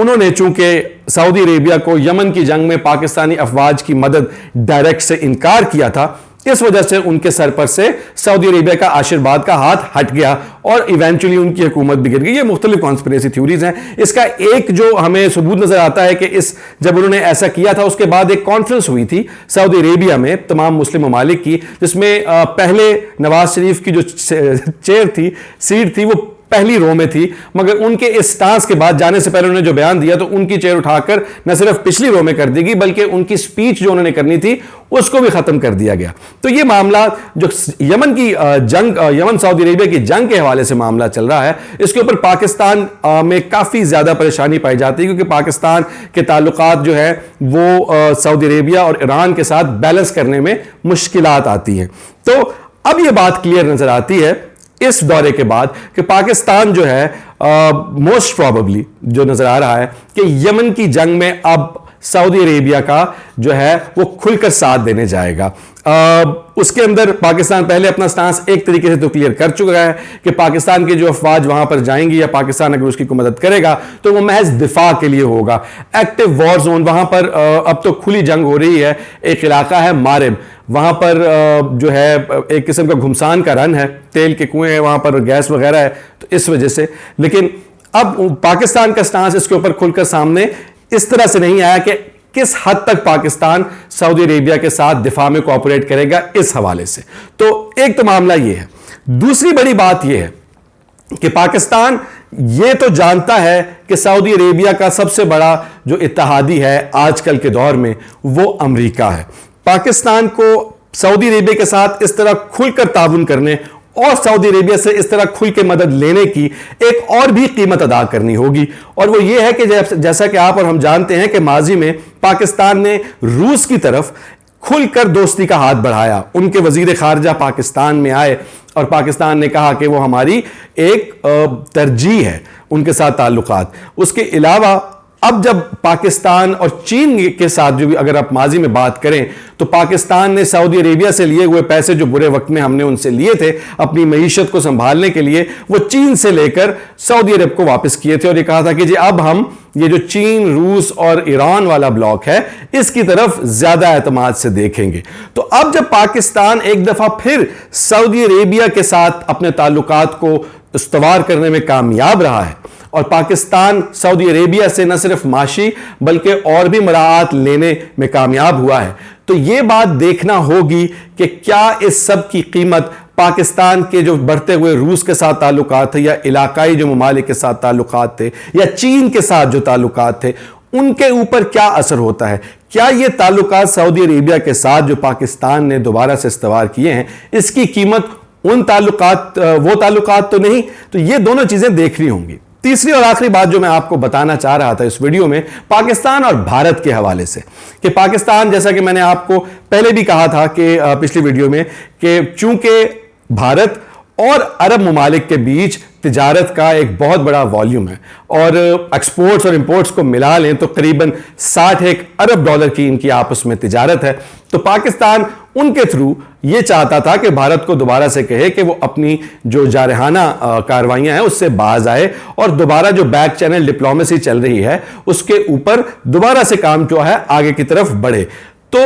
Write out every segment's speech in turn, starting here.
انہوں نے چونکہ سعودی عربیہ کو یمن کی جنگ میں پاکستانی افواج کی مدد ڈائریکٹ سے انکار کیا تھا، اس وجہ سے ان کے سر پر سے سعودی عربیہ کا آشیرواد کا ہاتھ ہٹ گیا اور ایونچولی ان کی حکومت بھی گر گئی۔ یہ مختلف کانسپریسی تھیوریز ہیں۔ اس کا ایک جو ہمیں ثبوت نظر آتا ہے کہ جب انہوں نے ایسا کیا تھا، اس کے بعد ایک کانفرنس ہوئی تھی سعودی عربیہ میں تمام مسلم ممالک کی، جس میں پہلے نواز شریف کی جو سیٹ تھی وہ پہلی رو میں تھی، مگر ان کے اس سٹانس کے بعد جانے سے پہلے انہوں نے جو بیان دیا تو ان کی چیئر اٹھا کر نہ صرف پچھلی رو میں کر دی گئی بلکہ ان کی سپیچ جو انہوں نے کرنی تھی اس کو بھی ختم کر دیا گیا۔ تو یہ معاملہ جو یمن سعودی عربیہ کی جنگ کے حوالے سے معاملہ چل رہا ہے، اس کے اوپر پاکستان میں کافی زیادہ پریشانی پائی جاتی ہے، کیونکہ پاکستان کے تعلقات جو ہے وہ سعودی عربیہ اور ایران کے ساتھ بیلنس کرنے میں مشکلات آتی ہیں۔ تو اب یہ بات کلیئر نظر آتی ہے اس دورے کے بعد کہ پاکستان جو ہے موسٹ پروبیبلی جو نظر آ رہا ہے کہ یمن کی جنگ میں اب سعودی عربیہ کا جو ہے وہ کھل کر ساتھ دینے جائے گا۔ اس کے اندر پاکستان پہلے اپنا سٹانس ایک طریقے سے تو کلیئر کر چکا ہے کہ پاکستان کے جو افواج وہاں پر جائیں گی یا پاکستان اگر اس کی کوئی مدد کرے گا تو وہ محض دفاع کے لیے ہوگا۔ ایکٹیو وار زون وہاں پر اب تو کھلی جنگ ہو رہی ہے۔ ایک علاقہ ہے مارب، وہاں پر جو ہے ایک قسم کا گھمسان کا رن ہے، تیل کے کنویں ہیں وہاں پر، گیس وغیرہ ہے، تو اس وجہ سے۔ لیکن اب پاکستان کا سٹانس اس کے اوپر کھل کر سامنے اس طرح سے نہیں آیا کہ کس حد تک پاکستان سعودی عربیہ کے ساتھ دفاع میں کوآپریٹ کرے گا اس حوالے سے۔ تو ایک تو معاملہ یہ ہے۔ دوسری بڑی بات یہ ہے کہ پاکستان یہ تو جانتا ہے کہ سعودی عربیہ کا سب سے بڑا جو اتحادی ہے آج کل کے دور میں وہ امریکہ ہے۔ پاکستان کو سعودی عربیہ کے ساتھ اس طرح کھل کر تعاون کرنے اور سعودی عربیہ سے اس طرح کھل کے مدد لینے کی ایک اور بھی قیمت ادا کرنی ہوگی، اور وہ یہ ہے کہ جیسا کہ آپ اور ہم جانتے ہیں کہ ماضی میں پاکستان نے روس کی طرف کھل کر دوستی کا ہاتھ بڑھایا۔ ان کے وزیر خارجہ پاکستان میں آئے اور پاکستان نے کہا کہ وہ ہماری ایک ترجیح ہے ان کے ساتھ تعلقات۔ اس کے علاوہ اب جب پاکستان اور چین کے ساتھ جو بھی اگر آپ ماضی میں بات کریں تو پاکستان نے سعودی عربیہ سے لیے ہوئے پیسے جو برے وقت میں ہم نے ان سے لیے تھے اپنی معیشت کو سنبھالنے کے لیے، وہ چین سے لے کر سعودی عرب کو واپس کیے تھے، اور یہ کہا تھا کہ جی اب ہم یہ جو چین، روس اور ایران والا بلاک ہے اس کی طرف زیادہ اعتماد سے دیکھیں گے۔ تو اب جب پاکستان ایک دفعہ پھر سعودی عربیہ کے ساتھ اپنے تعلقات کو استوار کرنے میں کامیاب رہا ہے اور پاکستان سعودی عربیہ سے نہ صرف معاشی بلکہ اور بھی مراعات لینے میں کامیاب ہوا ہے، تو یہ بات دیکھنا ہوگی کہ کیا اس سب کی قیمت پاکستان کے جو بڑھتے ہوئے روس کے ساتھ تعلقات تھے یا علاقائی جو ممالک کے ساتھ تعلقات تھے یا چین کے ساتھ جو تعلقات تھے ان کے اوپر کیا اثر ہوتا ہے۔ کیا یہ تعلقات سعودی عربیہ کے ساتھ جو پاکستان نے دوبارہ سے استوار کیے ہیں اس کی قیمت وہ تعلقات تو نہیں؟ تو یہ دونوں چیزیں دیکھنی ہوں گی۔ تیسری اور آخری بات جو میں آپ کو بتانا چاہ رہا تھا اس ویڈیو میں پاکستان اور بھارت کے حوالے سے، کہ پاکستان جیسا کہ میں نے آپ کو پہلے بھی کہا تھا کہ پچھلی ویڈیو میں کہ چونکہ بھارت اور عرب ممالک کے بیچ تجارت کا ایک بہت بڑا والیوم ہے اور ایکسپورٹس اور امپورٹس کو ملا لیں تو قریباً 61 ارب ڈالر کی ان کی آپس میں تجارت ہے، تو پاکستان ان کے تھرو یہ چاہتا تھا کہ بھارت کو دوبارہ سے کہے کہ وہ اپنی جو جارحانہ کاروائیاں ہیں اس سے باز آئے اور دوبارہ جو بیک چینل ڈپلومیسی چل رہی ہے اس کے اوپر دوبارہ سے کام جو ہے آگے کی طرف بڑھے۔ تو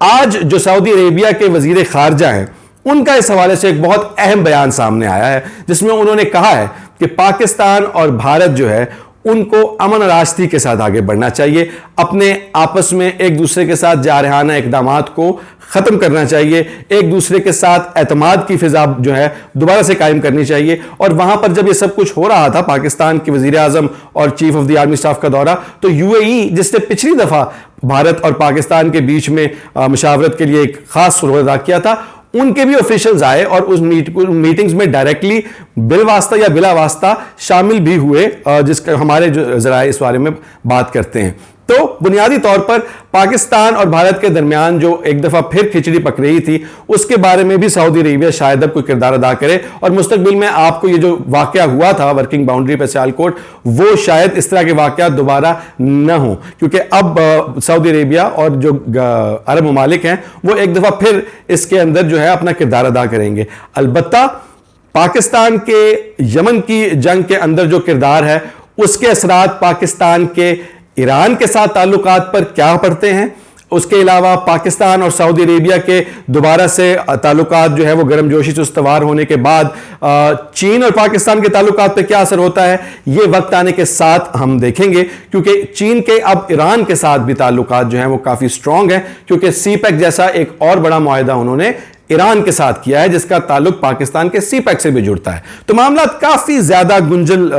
آج جو سعودی عربیہ کے وزیر خارجہ ہیں ان کا اس حوالے سے ایک بہت اہم بیان سامنے آیا ہے جس میں انہوں نے کہا ہے کہ پاکستان اور بھارت جو ہے ان کو امن اور راستی کے ساتھ آگے بڑھنا چاہیے، اپنے آپس میں ایک دوسرے کے ساتھ جارحانہ اقدامات کو ختم کرنا چاہیے، ایک دوسرے کے ساتھ اعتماد کی فضا جو ہے دوبارہ سے قائم کرنی چاہیے۔ اور وہاں پر جب یہ سب کچھ ہو رہا تھا پاکستان کے وزیر اعظم اور chief of the army staff کا دورہ، تو یو اے ای جس نے پچھلی دفعہ بھارت اور پاکستان کے بیچ میں مشاورت کے لیے ایک خاص رول ادا کیا تھا، ان کے بھی آفیشلز آئے اور اس میٹنگز میں ڈائریکٹلی بالواسطہ یا بلا واسطہ شامل بھی ہوئے، جس کا ہمارے جو ذرائع اس بارے میں بات کرتے ہیں۔ تو بنیادی طور پر پاکستان اور بھارت کے درمیان جو ایک دفعہ پھر کھچڑی پک رہی تھی اس کے بارے میں بھی سعودی عربیہ شاید اب کوئی کردار ادا کرے اور مستقبل میں آپ کو یہ جو واقعہ ہوا تھا ورکنگ باؤنڈری پہ سیالکوٹ وہ شاید اس طرح کے واقعات دوبارہ نہ ہوں، کیونکہ اب سعودی عربیہ اور جو عرب ممالک ہیں وہ ایک دفعہ پھر اس کے اندر جو ہے اپنا کردار ادا کریں گے۔ البتہ پاکستان کے یمن کی جنگ کے اندر جو کردار ہے اس کے اثرات پاکستان کے ایران کے ساتھ تعلقات پر کیا پڑتے ہیں، اس کے علاوہ پاکستان اور سعودی عربیہ کے دوبارہ سے تعلقات جو ہے وہ گرم جوشی سے استوار ہونے کے بعد چین اور پاکستان کے تعلقات پہ کیا اثر ہوتا ہے، یہ وقت آنے کے ساتھ ہم دیکھیں گے، کیونکہ چین کے اب ایران کے ساتھ بھی تعلقات جو ہیں وہ کافی سٹرونگ ہیں، کیونکہ سی پیک جیسا ایک اور بڑا معاہدہ انہوں نے ایران کے ساتھ کیا ہے جس کا تعلق پاکستان کے سی پیک سے بھی جڑتا ہے۔ تو معاملات کافی زیادہ گنجل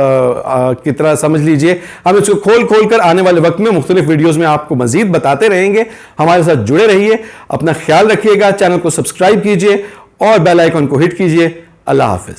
کی طرح سمجھ لیجئے، ہم اس کو کھول کھول کر آنے والے وقت میں مختلف ویڈیوز میں آپ کو مزید بتاتے رہیں گے۔ ہمارے ساتھ جڑے رہیے، اپنا خیال رکھیے گا، چینل کو سبسکرائب کیجئے اور بیل آئیکن کو ہٹ کیجئے۔ اللہ حافظ۔